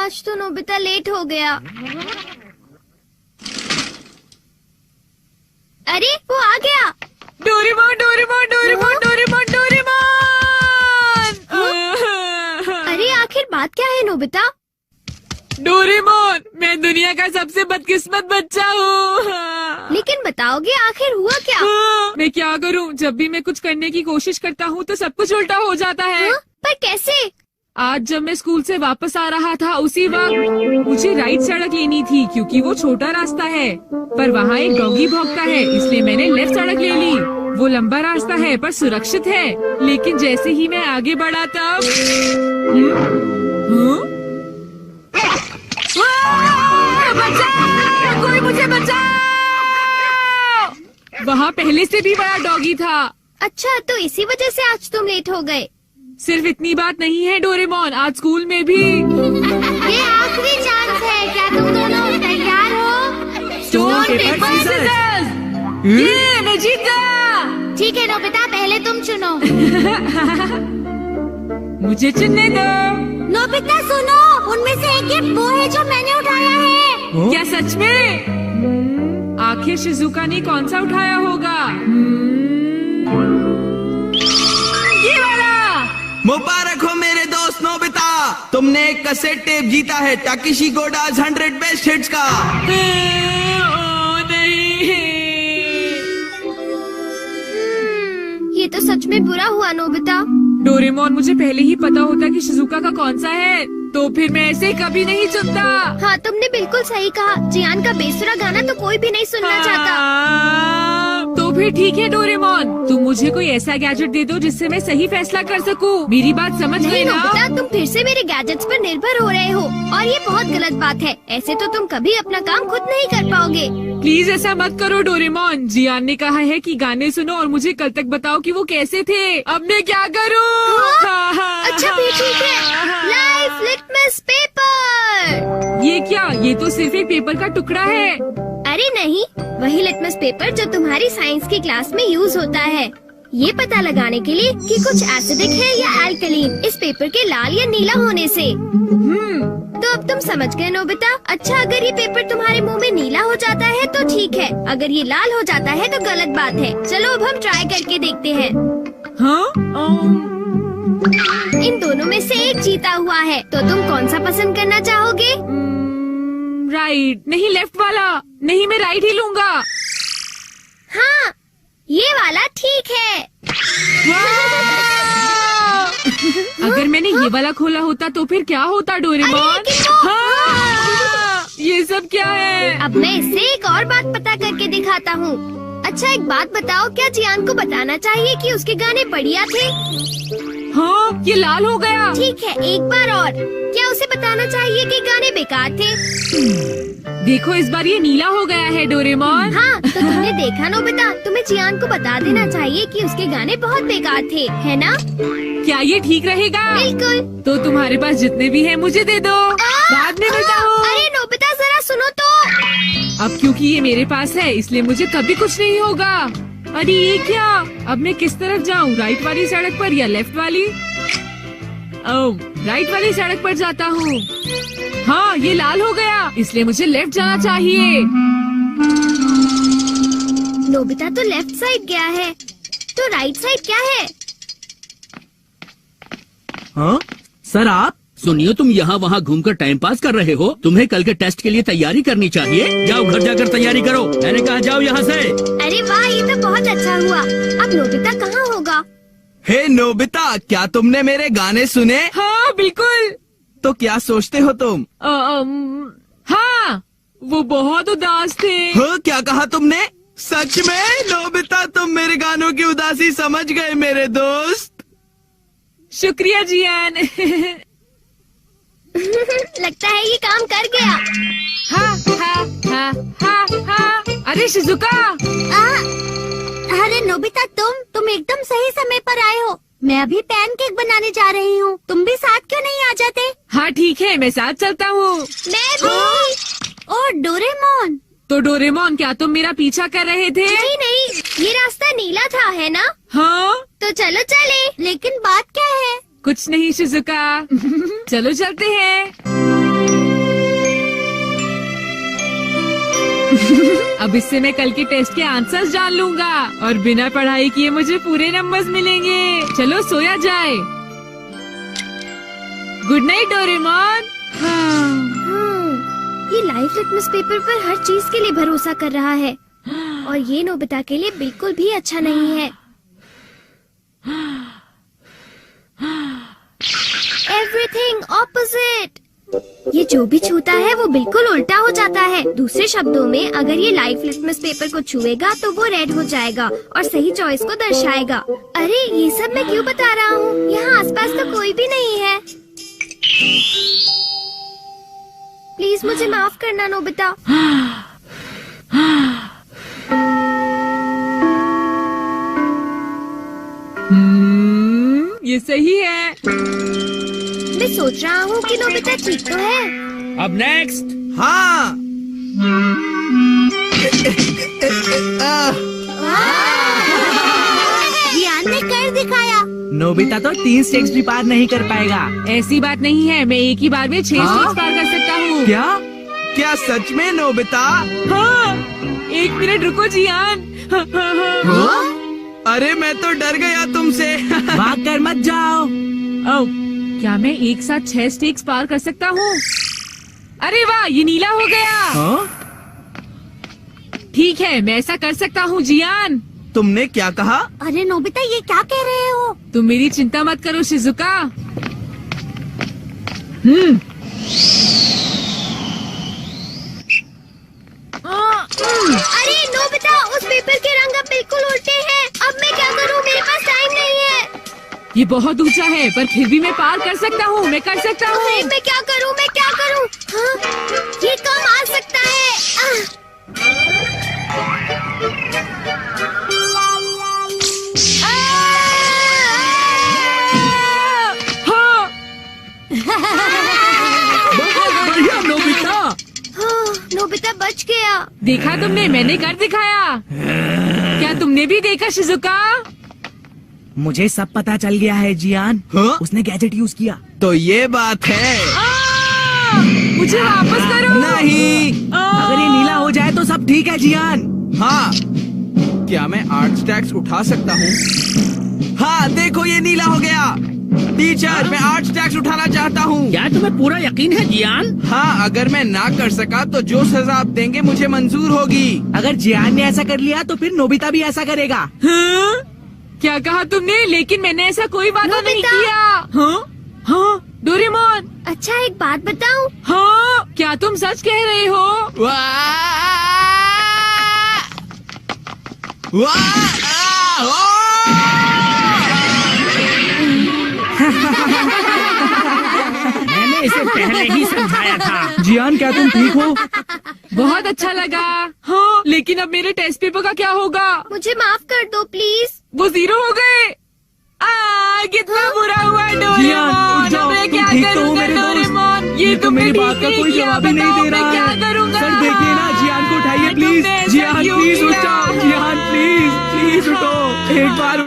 आज तो Nobita late हो गया। अरे वो आ गया। Doraemon Doraemon Doraemon Doraemon Doraemon. अरे आखिर बात क्या है नोबिता? डोरेमोन, मैं दुनिया का सबसे बदकिस्मत बच्चा हूँ। लेकिन बताओगे आखिर हुआ क्या? मैं क्या करूँ, जब भी मैं कुछ करने की कोशिश करता हूँ तो सब कुछ उल्टा हो जाता है। पर कैसे? आज जब मैं स्कूल से वापस आ रहा था उसी वक्त मुझे राइट सड़क लेनी थी क्योंकि वो छोटा रास्ता है, पर वहाँ एक डॉगी भौंकता है, इसलिए मैंने लेफ्ट सड़क ले ली। वो लंबा रास्ता है पर सुरक्षित है, लेकिन जैसे ही मैं आगे बढ़ा तब बचाओ! कोई मुझे बचाओ! वहाँ पहले से भी बड़ा डॉगी था। अच्छा, तो इसी वजह से आज तुम लेट हो गए। सिर्फ इतनी बात नहीं है डोरेमोन, आज स्कूल में भी ये आखिरी चांस है। क्या तुम दोनों तैयार हो? Stone paper scissors. ये मैं जीत गया। ठीक है नोबिता, पहले तुम चुनो। मुझे चुनने दो। नोबिता सुनो, उनमें से एक गिफ्ट वो है जो मैंने उठाया है। क्या सच में? आखिर शिजुका ने कौन सा उठाया होगा? ये वाला। मुबारक हो मेरे दोस्त नोबिता, तुमने एक कैसेट टेप जीता है टाकेशी गोडाज 100 बेस्ट हिट्स का। ओ नहीं। ये तो सच में बुरा हुआ नोबिता। डोरेमोन, मुझे पहले ही पता होता कि शिजुका का कौन सा है तो फिर मैं ऐसे कभी नहीं चुनता। हाँ, तुमने बिल्कुल सही कहा। जियान का बेसुरा गाना तो कोई भी नहीं सुनना चाहता। तो फिर ठीक है डोरेमोन, तुम मुझे कोई ऐसा गैजेट दे दो जिससे मैं सही फैसला कर सकूं। मेरी बात समझ गए ना? नोबिता, तुम फिर से मेरे गैजेट्स पर निर्भर हो रहे हो और ये बहुत गलत बात है। ऐसे तो तुम कभी अपना काम खुद नहीं कर पाओगे। प्लीज ऐसा मत करो डोरेमोन। जियान ने कहा है कि गाने सुनो और मुझे कल तक बताओ कि वो कैसे थे। अब मैं क्या करूं? अच्छा भी ठीक है। Life litmus paper. ये क्या? ये तो सिर्फ एक पेपर का टुकड़ा है। अरे नहीं, वही लिटमस पेपर जो तुम्हारी साइंस की क्लास में यूज होता है, ये पता लगाने के लिए कि कुछ एसिडिक है या एल्कलीन इस पेपर के लाल या नीला होने से। तो अब तुम समझ गए नोबिता। अच्छा, अगर ये पेपर तुम्हारे मुंह में नीला हो जाता है तो ठीक है, अगर ये लाल हो जाता है तो गलत बात है। चलो अब हम ट्राई करके देखते हैं। हाँ? इन दोनों में से एक जीता हुआ है, तो तुम कौन सा पसंद करना चाहोगे? राइट। नहीं, लेफ्ट वाला। नहीं, मैं राइट ही लूंगा। हाँ, ये वाला ठीक है। अगर मैंने ये वाला खोला होता तो फिर क्या होता डोरेमोन? हाँ! ये सब क्या है? अब मैं इससे एक और बात पता करके दिखाता हूँ। अच्छा, एक बात बताओ, क्या जियान को बताना चाहिए कि उसके गाने बढ़िया थे? हाँ, ये लाल हो गया। ठीक है, एक बार और। क्या उसे बताना चाहिए कि गाने बेकार थे? देखो, इस बार ये नीला हो गया है डोरेमोन। हाँ, तो तुमने देखा नोबिता, तुम्हें जियान को बता देना चाहिए कि उसके गाने बहुत बेकार थे, है ना? क्या ये ठीक रहेगा? बिल्कुल। तो तुम्हारे पास जितने भी हैं मुझे दे दो, बाद में बताओ। अरे नोबिता, जरा सुनो तो। अब क्योंकि ये मेरे पास है इसलिए मुझे कभी कुछ नहीं होगा। अरे ये क्या? अब मैं किस तरफ जाऊँ, राइट वाली सड़क पर या लेफ्ट वाली? ओह, राइट वाली सड़क पर जाता हूँ। हाँ, ये लाल हो गया, इसलिए मुझे लेफ्ट जाना चाहिए। नोबिता तो लेफ्ट साइड गया है, तो राइट साइड क्या है? हाँ सर, आप सुनिए, तुम यहाँ वहाँ घूमकर टाइम पास कर रहे हो। तुम्हें कल के टेस्ट के लिए तैयारी करनी चाहिए। जाओ घर जाकर तैयारी करो। मैंने कहा जाओ यहाँ से। अरे वाह, ये तो बहुत अच्छा हुआ। अब नोबिता कहाँ होगा? हे नोबिता, क्या तुमने मेरे गाने सुने? हाँ बिल्कुल। तो क्या सोचते हो तुम? हाँ, वो बहुत उदास थे। हाँ, क्या कहा तुमने? सच में नोबिता, तुम मेरे गानों की उदासी समझ गए मेरे दोस्त। शुक्रिया जियान। लगता है ये काम कर गया। हाँ हाँ हाँ हाँ हाँ। अरे शिजुका। अरे नोबिता, तुम एकदम सही समय पर आए हो। मैं अभी पैनकेक बनाने जा रही हूँ। तुम भी साथ क्यों नहीं आ जाते? हाँ ठीक है, मैं साथ चलता हूँ। मैं भी। और डोरेमोन। तो डोरेमोन, क्या तुम मेरा पीछा कर रहे थे? नहीं, ये रास्ता नीला था, है ना? हाँ। तो चलो चले। लेकिन बात क्या है? कुछ नहीं शिजुका। चलो चलते हैं। अब इससे मैं कल के टेस्ट के आंसर्स जान लूंगा और बिना पढ़ाई किए मुझे पूरे नंबर्स मिलेंगे। चलो सोया जाए। Good night Doraemon. ये लाइफ लिटमस पेपर पर हर चीज के लिए भरोसा कर रहा है और ये नोबिता के लिए बिल्कुल भी अच्छा नहीं है। Everything opposite. ये जो भी छूता है वो बिल्कुल उल्टा हो जाता है। दूसरे शब्दों में अगर ये लाइफ लिटमस पेपर को छुएगा तो वो रेड हो जाएगा और सही चॉइस को दर्शाएगा। अरे ये सब मैं क्यों बता रहा हूँ? यहाँ आसपास तो कोई भी नहीं है। प्लीज मुझे माफ करना नोबिता। ये सही है। मैं सोच रहा हूँ कि नोबिता ठीक तो है। अब नेक्स्ट। हाँ। जियान ने कर दिखाया। नोबिता तो 3 स्टेप्स भी पार नहीं कर पाएगा। ऐसी बात नहीं है, मैं एक ही बार में 6 स्टेप्स पार कर सकता हूँ। क्या? क्या सच में नोबिता? हाँ, 1 मिनट रुको जियान। अरे मैं तो डर गया तुमसे। भाग कर मत जाओ। ओह, क्या मैं एक साथ 6 स्टेप्स पार कर सकता हूँ? अरे वाह, ये नीला हो गया। हाँ? ठीक है, मैं ऐसा कर सकता हूँ जियान। तुमने क्या कहा? अरे नोबिता ये क्या कह रहे हो? तुम मेरी चिंता मत करो शिजुका। अरे नोबिता उस पेपर के रंग अब बिल्कुल उल्टे हैं। अब मैं क्या करूँ? मेरे पास टाइम नहीं है। ये बहुत ऊंचा है पर फिर भी मैं पार कर सकता हूँ। मैं कर सकता अरे हूँ। मैं क्या करूँ? मैं क्या करूँ? हाँ, ये काम आ सकता है। हाँ, बहुत बढ़िया नोबिता। हाँ, नोबिता बच गया। देखा तुमने, मैंने कर दिखाया। क्या तुमने भी देखा शिजुका? मुझे सब पता चल गया है जियान। हाँ? उसने गैजेट यूज किया। तो ये बात है। मुझे वापस करो। नहीं। अगर ये नीला हो जाए तो सब ठीक है जियान। हाँ। क्या मैं 8 स्टैक्स उठा सकता हूँ? हाँ देखो ये नीला हो गया। टीचर मैं 8 स्टैक्स उठाना चाहता हूँ। क्या तुम्हें पूरा यकीन है जियान? हाँ अगर मैं ना कर सका तो जो सजा आप देंगे मुझे मंजूर होगी। अगर जियान ने ऐसा कर लिया तो फिर नोबिता भी ऐसा करेगा। हाँ? क्या कहा तुमने? लेकिन मैंने ऐसा कोई वादा नहीं नोबिता। किया। हाँ? हाँ, डोरेमोन। अच्छा एक बात बताऊं? हाँ, क्या तुम सच कह रहे हो? वाह! वाह! मैंने इसे पहले ही समझाया था। जियान क्या तुम ठीक हो? बहुत अच्छा लगा। हाँ, लेकिन अब मेरे टेस्ट पेपर का क्या होगा? मुझे माफ कर दो प्लीज। वो 0 हो गए। कितना बुरा हुआ जियान, डोरेमोन। उठ जाओ, अब मैं तुम क्या ठीक तो हो करूँगा मेरे दोस्त? डोरेमोन? ये तो तुमने मेरी ठीक बात का कोई किया, जवाब ही नहीं बताओ दे मैं रहा क्या है। करूँगा? सर देखिए ना, जियान को उठाइए तुमने प्लीज। ऐसा जियान क्यों प्लीज उठ किया? जाओ। जियान प्लीज प्लीज उठो। एक बार